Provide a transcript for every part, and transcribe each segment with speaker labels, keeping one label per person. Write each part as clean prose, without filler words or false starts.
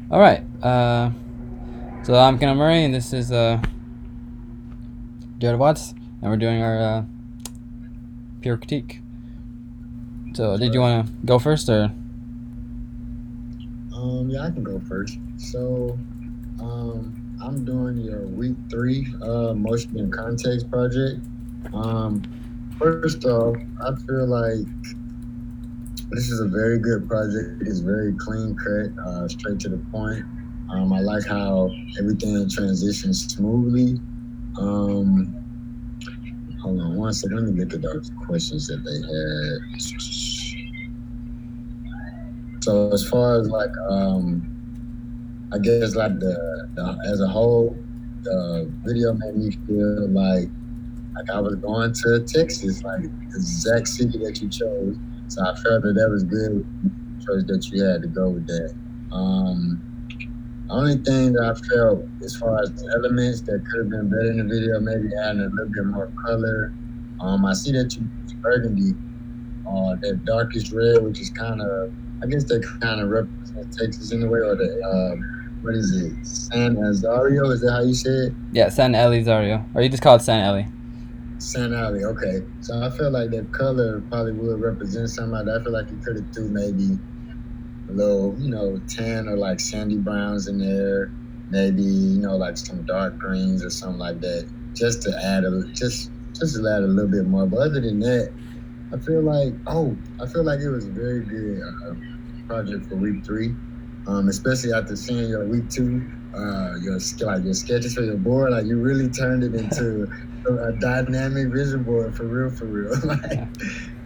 Speaker 1: All right. So I'm Ken Murray, and this is Jared Watts, and we're doing our peer critique. So,
Speaker 2: That's
Speaker 1: did you
Speaker 2: right.
Speaker 1: want to go first, or?
Speaker 2: Yeah, I can go first. I'm doing your week three motion and context project. Um, First off, I feel like this is a very good project. It's very clean cut, straight to the point. I like how everything transitions smoothly. Um, Hold on one second. Let me look at those questions that they had. So as far as like I guess like the as a whole, the video made me feel like I was going to Texas, like the exact city that you chose. So I felt that that was good choice that you had to go with that. Um, the only thing that I felt as far as the elements that could have been better in the video, maybe adding a little bit more color. I see that you used burgundy, that darkest red, which is kind of, I guess that kind of represents Texas in a way, or the what is it, San Azario? Is that how you say it?
Speaker 1: Yeah, San Elizario, or you just call it San Eli.
Speaker 2: San Alley. Okay, so I feel like that color probably would represent somebody. I feel like you could have threw maybe a little, tan or like sandy browns in there. Maybe like some dark greens or something like that, just to add just to add a little bit more. But other than that, I feel like it was a very good project for week three, especially after seeing your week two, like your sketches for your board. Like you really turned it into a dynamic vision board for real, for real.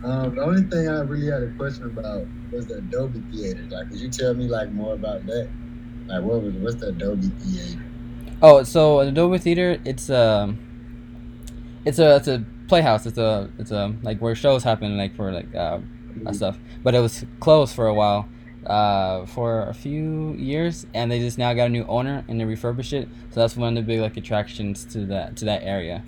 Speaker 2: Like, the only thing I really had a question about was the Adobe Theater. Like, could you tell me like more about that? Like, what's the Adobe Theater?
Speaker 1: Oh, so Adobe Theater, it's a playhouse. It's a like where shows happen, like for like stuff. But it was closed for a while, for a few years, and they just now got a new owner and they refurbished it. So that's one of the big like attractions to that area.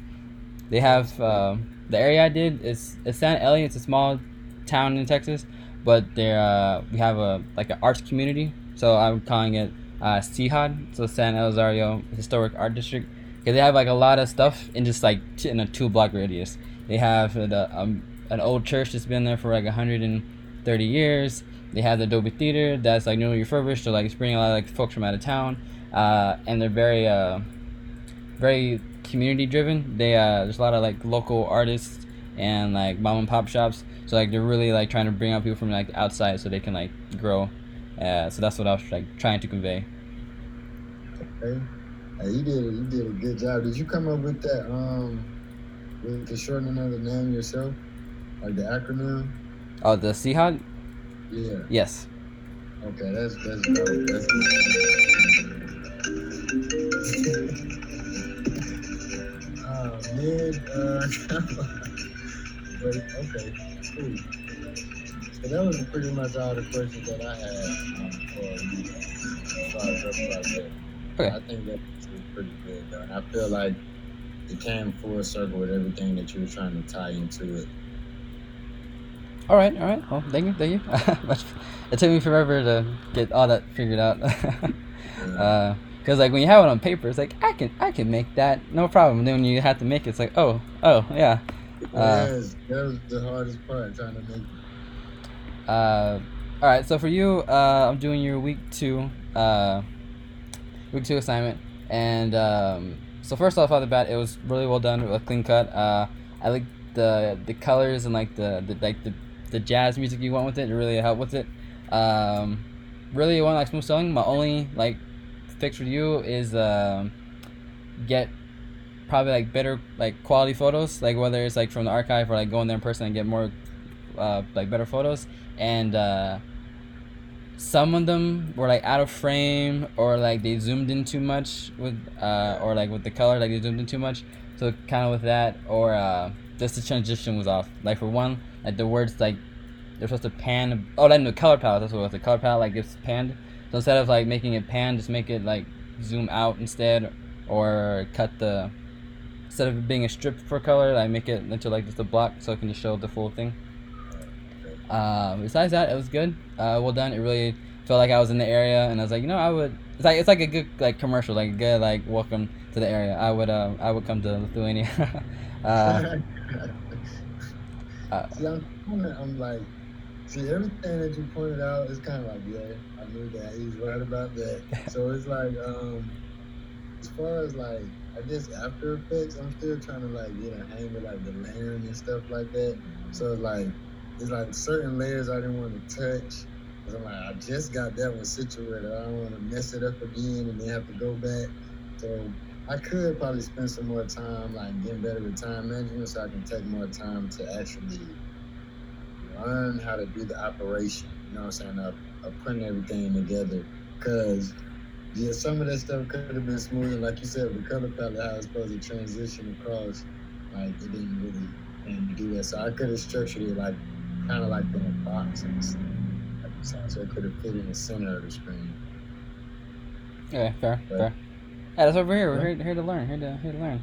Speaker 1: They have the area I did is it's San Eli. It's a small town in Texas, but there we have a like an arts community. So I'm calling it CHOD, so San Elizario Historic Art District, because they have like a lot of stuff in just like in a 2 block radius. They have an old church that's been there for like 130 years. They have the Adobe Theater that's like newly refurbished, so like it's bringing a lot of like folks from out of town, and they're very community driven. There's a lot of like local artists and like mom and pop shops. So like they're really like trying to bring out people from like outside so they can like grow. So that's what I was like trying to convey.
Speaker 2: Okay. Hey, you did a good job. Did you come up with that with the shortening of the name yourself, like the acronym?
Speaker 1: Oh, the Seahawk?
Speaker 2: Yeah.
Speaker 1: Yes.
Speaker 2: Okay, that's dope. That's mid. But okay, cool. So that was pretty much all the questions that I had for you as far as your project.
Speaker 1: Okay.
Speaker 2: I think that was pretty good though, and I feel like it came full circle with everything that you were trying to tie into it.
Speaker 1: All right. All right. Well, thank you. Thank you. It took me forever to get all that figured out.
Speaker 2: Uh,
Speaker 1: Because like when you have it on paper, it's like I can make that no problem. And then when you have to make it, it's like oh yeah. Uh,
Speaker 2: yes, that was the hardest part, trying to make it.
Speaker 1: all right. So for you, I'm doing your week two assignment, and so first off, out the bat, it was really well done, a clean cut. I like the colors and like the jazz music you went with it. It really helped with it. Um, Really, you want like smooth sailing. My only like fix for you is get probably like better like quality photos, like whether it's like from the archive or like going there in person and get more like better photos. And some of them were like out of frame or like they zoomed in too much with or like with the color, like they zoomed in too much. So kind of with that, or just the transition was off. Like for one, like the words like they're supposed to pan. Oh, like the color palette. That's what it was. The color palette like gets panned. So instead of like making it pan, just make it like zoom out instead, or cut the instead of it being a strip for color, like make it into like just a block so it can just show the full thing.
Speaker 2: Okay.
Speaker 1: Besides that, it was good. Well done. It really felt felt like I was in the area, and I was like, I would. It's like a good like commercial, like a good like welcome to the area. I would come to Lithuania. uh, uh,
Speaker 2: See, I'm like, see, everything that you pointed out is kind of like, yeah, I knew that. He's right about that. So it's like, as far as like, I guess After Effects, I'm still trying to like get a hang of like the layering and stuff like that. So it's like certain layers I didn't want to touch. Cause I'm like, I just got that one situated. I don't want to mess it up again and then have to go back. So I could probably spend some more time like getting better with time management, so I can take more time to actually learn how to do the operation. You know what I'm saying? Of putting everything together. Cause yeah, some of that stuff could have been smooth. Like you said, the color palette, how it's supposed to transition across, like it didn't really do that. So I could have structured it like kind of like in a box, so it could have fit in the center of the screen.
Speaker 1: okay, fair,
Speaker 2: But
Speaker 1: fair. Yeah, that's what we're here.
Speaker 2: yeah,
Speaker 1: We're here to learn. Here to learn.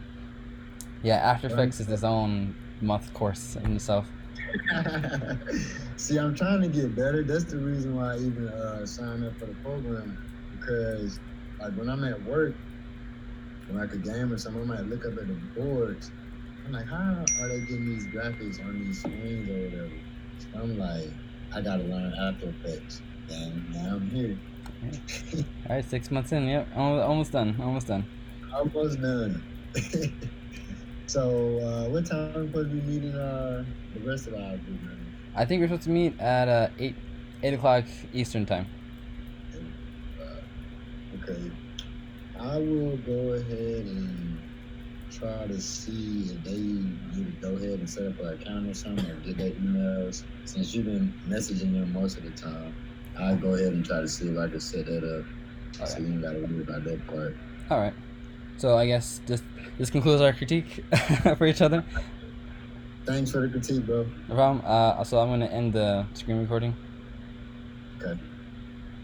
Speaker 1: Yeah, After
Speaker 2: right.
Speaker 1: Effects is its own month course in itself.
Speaker 2: See, I'm trying to get better. That's the reason why I even signed up for the program, because like when I'm at work, when I could game or something, I might look up at the boards. I'm like, how are they getting these graphics on these screens or whatever? So I'm like, I gotta learn After Effects, and now I'm here.
Speaker 1: All right, 6 months in. Yep, almost done. Almost done.
Speaker 2: Almost done. So, what time are we supposed to be meeting the rest of our group members?
Speaker 1: I think we're supposed to meet at 8 o'clock Eastern time.
Speaker 2: Okay, I will go ahead and try to see if they need to go ahead and set up an account or something, or get their emails. Since you've been messaging them most of the time, I'll go ahead and try to see if I can set that up. So
Speaker 1: Okay.
Speaker 2: you ain't gotta worry about that part.
Speaker 1: All right. So I guess this concludes our critique for each other.
Speaker 2: Thanks for the critique, bro.
Speaker 1: No problem. So I'm gonna end the screen recording.
Speaker 2: Okay.